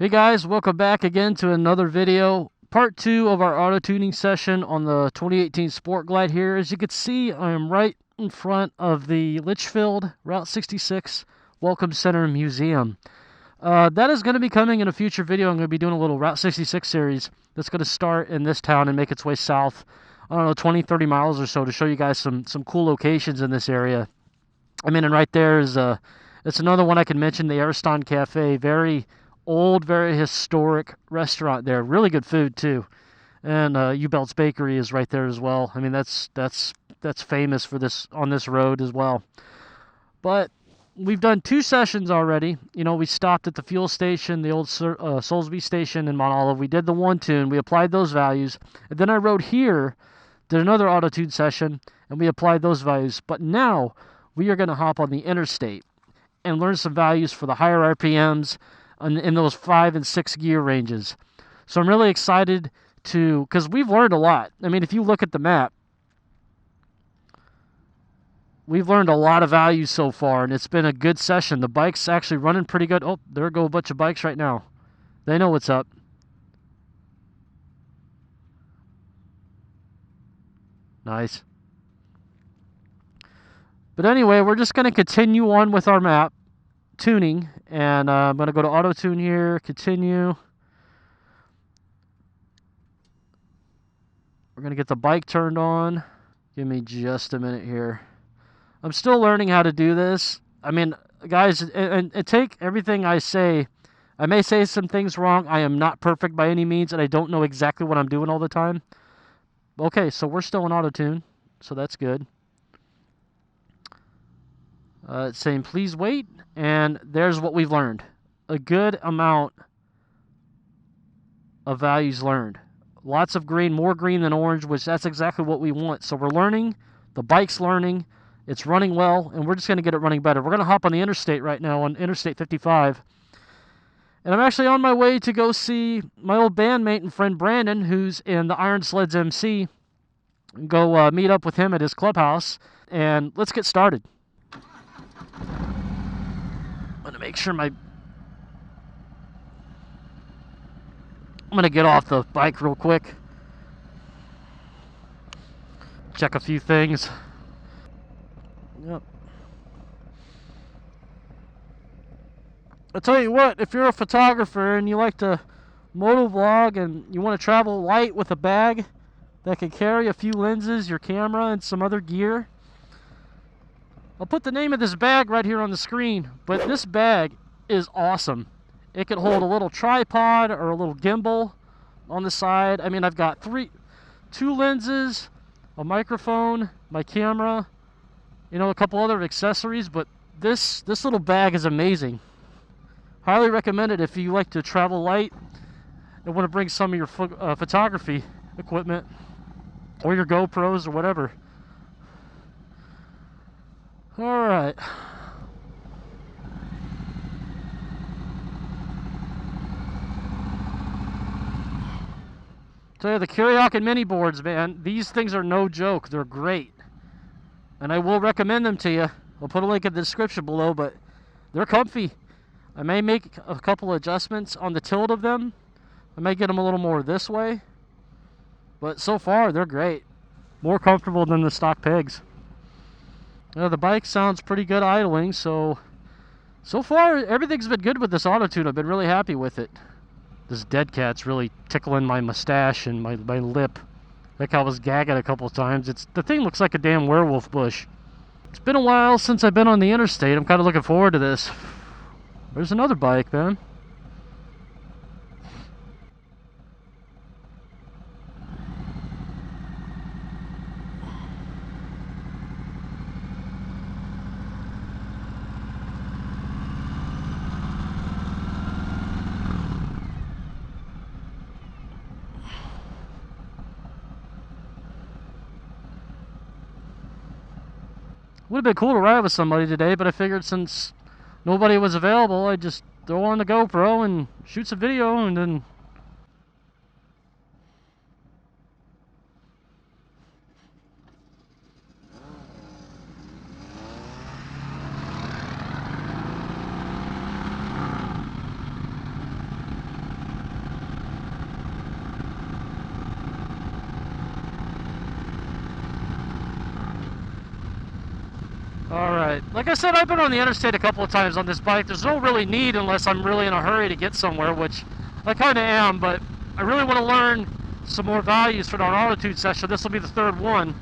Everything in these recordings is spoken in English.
Hey guys, welcome back again to another video. Part 2 of our auto tuning session on the 2018 Sport Glide here. As you can see, I am right in front of the Litchfield Route 66 Welcome Center Museum. That is going to be coming in a future video. I'm going to be doing a little Route 66 series that's going to start in this town and make its way south, I don't know, 20, 30 miles or so to show you guys some cool locations in this area. I mean, and right there is, it's another one I can mention, the Ariston Cafe. Very old, very historic restaurant there. Really good food too. And U-Belt's Bakery is right there as well. I mean, that's famous for this on this road as well. But we've done 2 sessions already. You know, we stopped at the fuel station, the old Soulsby station in Mount Olive. We did the one tune. We applied those values. And then I rode here, did another auto tune session, and we applied those values. But now we are going to hop on the Interstate and learn some values for the higher RPMs in those 5 and 6 gear ranges. So I'm really excited because we've learned a lot. I mean, if you look at the map, we've learned a lot of values so far, and it's been a good session. The bike's actually running pretty good. Oh, there go a bunch of bikes right now. They know what's up. Nice. But anyway, we're just going to continue on with our map tuning, and I'm going to go to auto tune here, continue. We're going to get the bike turned on. Give me just a minute here. I'm still learning how to do this. I mean, guys, and take everything I say. I may say some things wrong. I am not perfect by any means, and I don't know exactly what I'm doing all the time. Okay, so we're still in auto tune, so that's good. It's saying please wait, and there's what we've learned. A good amount of values learned. Lots of green, more green than orange, which that's exactly what we want. So we're learning, the bike's learning, it's running well, and we're just going to get it running better. We're going to hop on the interstate right now, on Interstate 55. And I'm actually on my way to go see my old bandmate and friend Brandon, who's in the Iron Sleds MC. Go meet up with him at his clubhouse, and let's get started. I'm going to make sure I'm going to get off the bike real quick. Check a few things. Yep. I'll tell you what, if you're a photographer and you like to motovlog and you want to travel light with a bag that can carry a few lenses, your camera, and some other gear, I'll put the name of this bag right here on the screen, but this bag is awesome. It could hold a little tripod or a little gimbal on the side. I mean, I've got 2 lenses, a microphone, my camera, you know, a couple other accessories, but this little bag is amazing. Highly recommend it if you like to travel light and want to bring some of your photography equipment or your GoPros or whatever. All right. So yeah, the Kuryakyn mini boards, man, these things are no joke. They're great. And I will recommend them to you. I'll put a link in the description below, but they're comfy. I may make a couple adjustments on the tilt of them. I may get them a little more this way. But so far, they're great. More comfortable than the stock pegs. The bike sounds pretty good idling, so far everything's been good with this auto tune. I've been really happy with it. This dead cat's really tickling my mustache and my lip. Like I was gagging a couple times. The thing looks like a damn werewolf bush. It's been a while since I've been on the interstate. I'm kind of looking forward to this. There's another bike, man. Would have been cool to ride with somebody today, but I figured since nobody was available, I'd just throw on the GoPro and shoot some video and then Alright, like I said, I've been on the interstate a couple of times on this bike. There's no really need unless I'm really in a hurry to get somewhere, which I kind of am, but I really want to learn some more values for our Autotune session. This will be the third one.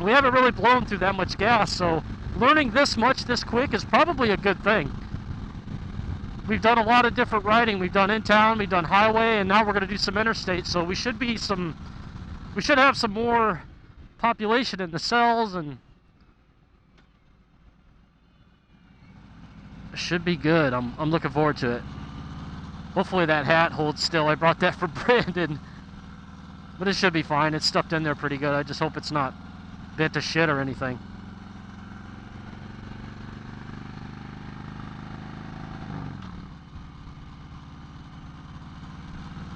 We haven't really blown through that much gas, so learning this much this quick is probably a good thing. We've done a lot of different riding. We've done in town, we've done highway, and now we're going to do some interstate, so we should have some more population in the cells, and should be good. I'm looking forward to it. Hopefully that hat holds still. I brought that for Brandon, but it should be fine. It's stuffed in there pretty good. I just hope it's not bent to shit or anything.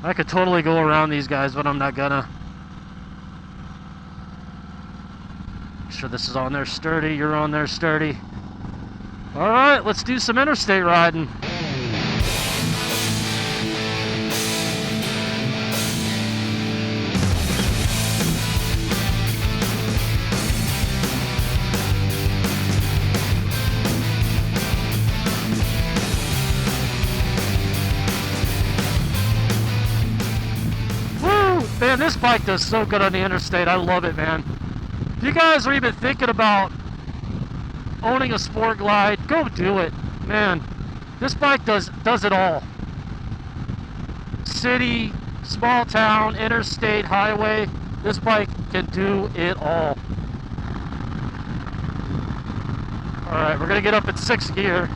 I could totally go around these guys, but I'm not gonna. Make sure this is on there sturdy. You're on there sturdy. Alright, let's do some interstate riding. Woo! Man, this bike does so good on the interstate. I love it, man. If you guys are even thinking about owning a Sport Glide, go do it. Man, this bike does it all. City, small town, interstate, highway, this bike can do it all. Alright, we're going to get up at 6th gear.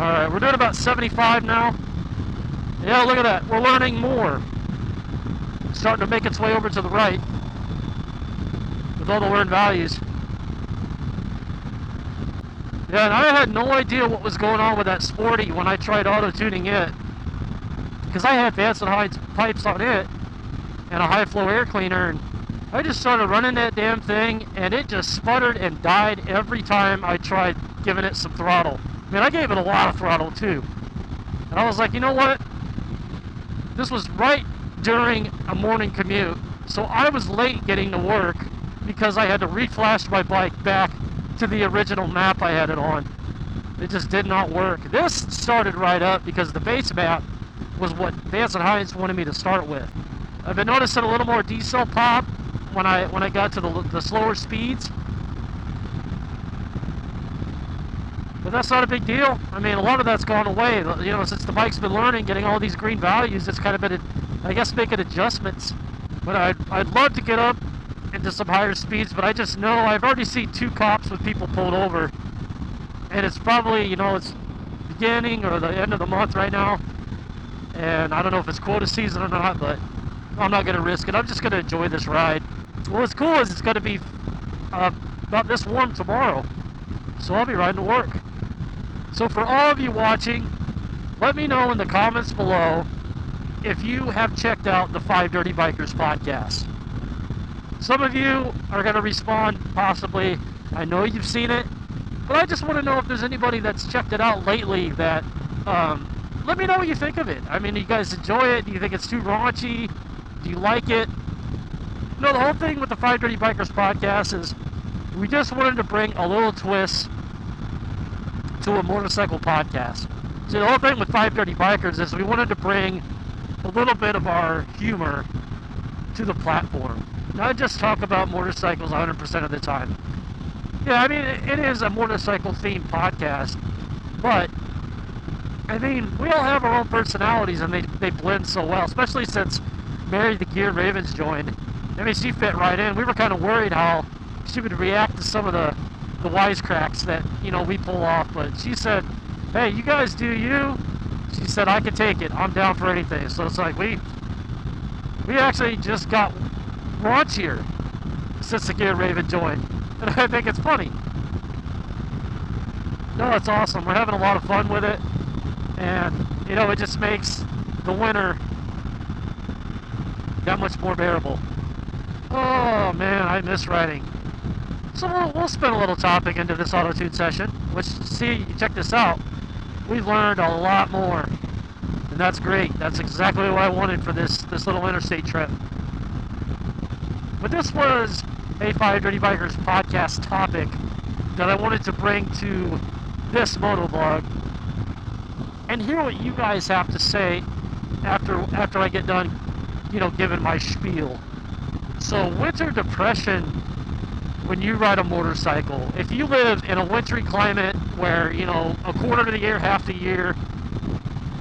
Alright, we're doing about 75 now. Yeah, look at that. We're learning more. It's starting to make its way over to the right with all the learned values. Yeah, and I had no idea what was going on with that Sporty when I tried auto-tuning it. Because I had Vance Hines pipes on it and a high-flow air cleaner, and I just started running that damn thing, and it just sputtered and died every time I tried giving it some throttle. I mean, I gave it a lot of throttle too. And I was like, you know what? This was right during a morning commute, so I was late getting to work because I had to reflash my bike back to the original map I had it on. It just did not work. This started right up because the base map was what Vance and Hines wanted me to start with. I've been noticing a little more diesel pop when I got to the slower speeds, but that's not a big deal. I mean, a lot of that's gone away. You know, since the bike's been learning, getting all these green values, it's kind of been, I guess, making adjustments. But I'd love to get up into some higher speeds, but I just know I've already seen 2 cops with people pulled over, and it's probably, you know, it's beginning or the end of the month right now, and I don't know if it's quota season or not, but I'm not going to risk it. I'm just going to enjoy this ride. What's cool is it's going to be about this warm tomorrow, so I'll be riding to work. So for all of you watching, let me know in the comments below if you have checked out the 5 Dirty Bikers podcast. Some of you are going to respond, possibly. I know you've seen it, but I just want to know if there's anybody that's checked it out lately that, let me know what you think of it. I mean, do you guys enjoy it? Do you think it's too raunchy? Do you like it? You know, the whole thing with the 5 Dirty Bikers podcast is we just wanted to bring a little twist to a motorcycle podcast. So the whole thing with 5 Dirty Bikers is we wanted to bring a little bit of our humor to the platform. Not just talk about motorcycles 100% of the time. Yeah, I mean, it is a motorcycle-themed podcast, but, I mean, we all have our own personalities, and they blend so well, especially since Mary the Gear Ravens joined. I mean, she fit right in. We were kind of worried how she would react to some of the wisecracks that, you know, we pull off, but she said, hey, you guys do you. She said, I can take it. I'm down for anything. So it's like, we actually just got raunchier since the Gear Raven joined, and I think it's funny. No, it's awesome. We're having a lot of fun with it, and you know, it just makes the winter that much more bearable. Oh man, I miss riding. So we'll spin a little topic into this auto-tune session, which, see, check this out. We've learned a lot more, and that's great. That's exactly what I wanted for this little interstate trip. But this was a Five Dirty Bikers podcast topic that I wanted to bring to this motovlog and hear what you guys have to say after I get done, you know, giving my spiel. So winter depression when you ride a motorcycle. If you live in a wintry climate where, you know, a quarter of the year, half the year,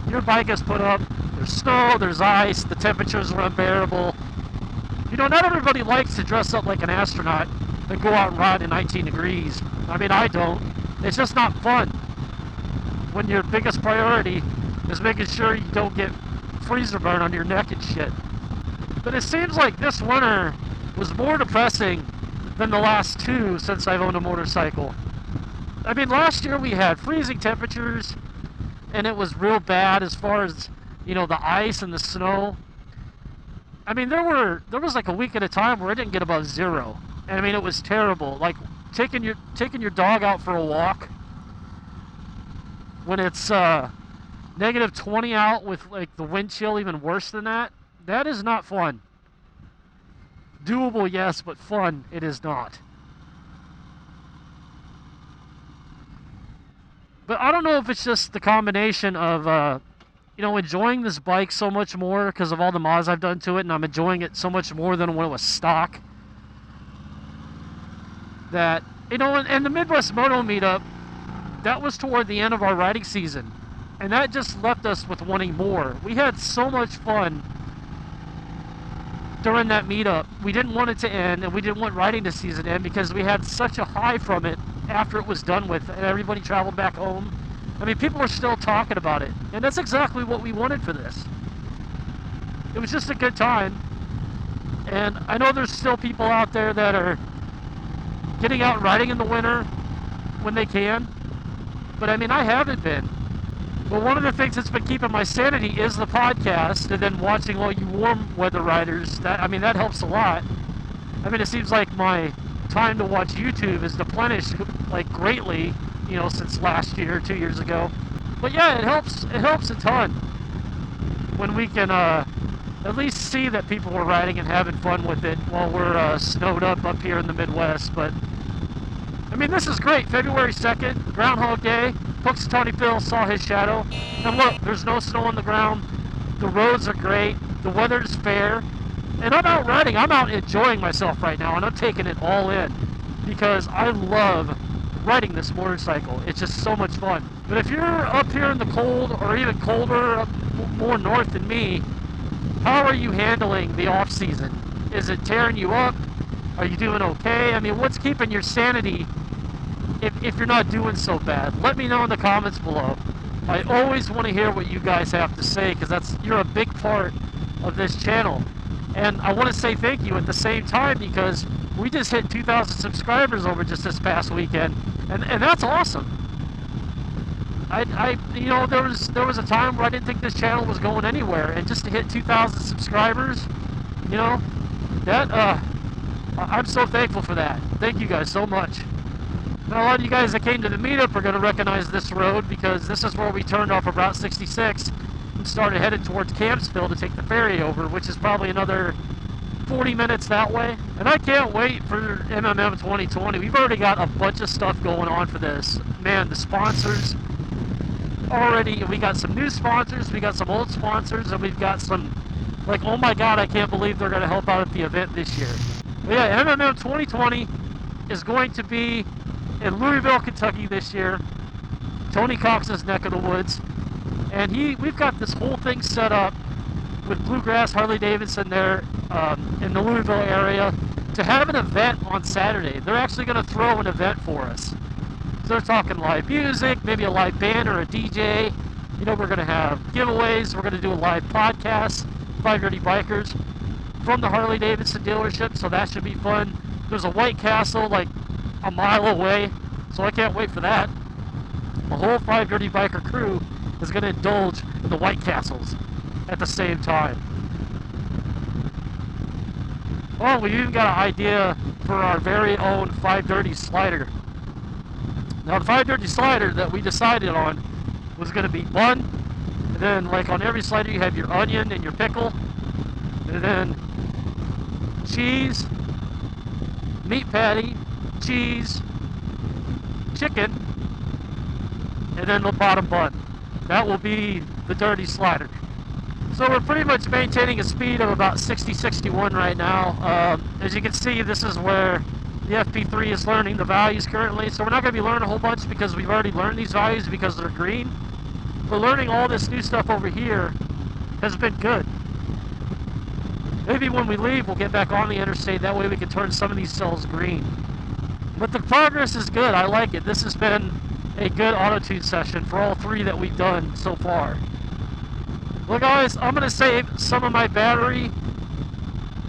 your bike is put up, there's snow, there's ice, the temperatures are unbearable. You know, not everybody likes to dress up like an astronaut and go out and ride in 19 degrees. I mean, I don't. It's just not fun when your biggest priority is making sure you don't get freezer burn on your neck and shit. But it seems like this winter was more depressing than the last two since I've owned a motorcycle. I mean, last year we had freezing temperatures and it was real bad as far as, you know, the ice and the snow. I mean, there was like a week at a time where it didn't get above zero. And I mean, it was terrible. Like taking your dog out for a walk when it's negative 20 out with like the wind chill even worse than that. That is not fun. Doable, yes, but fun it is not. But I don't know if it's just the combination of you know, enjoying this bike so much more because of all the mods I've done to it, and I'm enjoying it so much more than when it was stock. That, you know, and the Midwest Moto meetup, that was toward the end of our riding season, and that just left us with wanting more. We had so much fun during that meetup. We didn't want it to end, and we didn't want riding the season to end because we had such a high from it after it was done with, and everybody traveled back home. I mean, people were still talking about it, and that's exactly what we wanted for this. It was just a good time, and I know there's still people out there that are getting out riding in the winter when they can, but I mean, I haven't been. But one of the things that's been keeping my sanity is the podcast, and then watching all you warm weather riders. That, I mean, that helps a lot. I mean, it seems like my time to watch YouTube is deplenished like greatly, you know, since last year, 2 years ago. But yeah, it helps a ton when we can at least see that people are riding and having fun with it while we're snowed up here in the Midwest. But I mean, this is great. February 2nd, Groundhog Day. Tony Phil saw his shadow, and look, there's no snow on the ground. The roads are great. The weather's fair, and I'm out riding. I'm out enjoying myself right now, and I'm taking it all in because I love riding this motorcycle. It's just so much fun. But if you're up here in the cold or even colder, more north than me, how are you handling the off season? Is it tearing you up? Are you doing okay? I mean, what's keeping your sanity if you're not doing so bad? Let me know in the comments below. I always want to hear what you guys have to say because you're a big part of this channel. And I want to say thank you at the same time because we just hit 2,000 subscribers over just this past weekend, and that's awesome. You know, there was a time where I didn't think this channel was going anywhere, and just to hit 2,000 subscribers, you know, that I'm so thankful for that. Thank you guys so much. Now, a lot of you guys that came to the meetup are going to recognize this road because this is where we turned off of Route 66 and started headed towards Campsville to take the ferry over, which is probably another 40 minutes that way. And I can't wait for MMM 2020. We've already got a bunch of stuff going on for this. Man, the sponsors already, we got some new sponsors, we got some old sponsors, and we've got some, like, oh my god, I can't believe they're going to help out at the event this year. But yeah, MMM 2020 is going to be in Louisville, Kentucky this year, Tony Cox's neck of the woods, and we've got this whole thing set up with Bluegrass Harley-Davidson there in the Louisville area to have an event on Saturday. They're actually going to throw an event for us. So they're talking live music, maybe a live band or a DJ. You know, we're going to have giveaways. We're going to do a live podcast, Five Dirty Bikers, from the Harley-Davidson dealership, so that should be fun. There's a White Castle like a mile away, so I can't wait for that. The whole Five Dirty Biker crew is going to indulge in the White Castles at the same time. Oh, we even got an idea for our very own Five Dirty slider. Now, the Five Dirty slider that we decided on was going to be bun, and then like on every slider you have your onion and your pickle, and then cheese, meat patty, cheese, chicken, and then the bottom bun. That will be the dirty slider. So we're pretty much maintaining a speed of about 60-61 right now. As you can see, this is where the FP3 is learning the values currently. So we're not going to be learning a whole bunch because we've already learned these values because they're green. But learning all this new stuff over here has been good. Maybe when we leave, we'll get back on the interstate. That way we can turn some of these cells green. But the progress is good. I like it. This has been a good auto-tune session for all three that we've done so far. Well, guys, I'm going to save some of my battery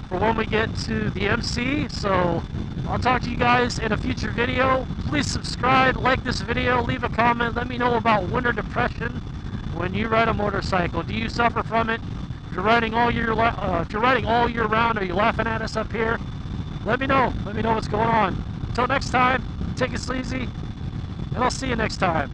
for when we get to the MC. So I'll talk to you guys in a future video. Please subscribe, like this video, leave a comment. Let me know about winter depression when you ride a motorcycle. Do you suffer from it? If you're riding all year round, are you laughing at us up here? Let me know. Let me know what's going on. Until next time, take it sleazy, and I'll see you next time.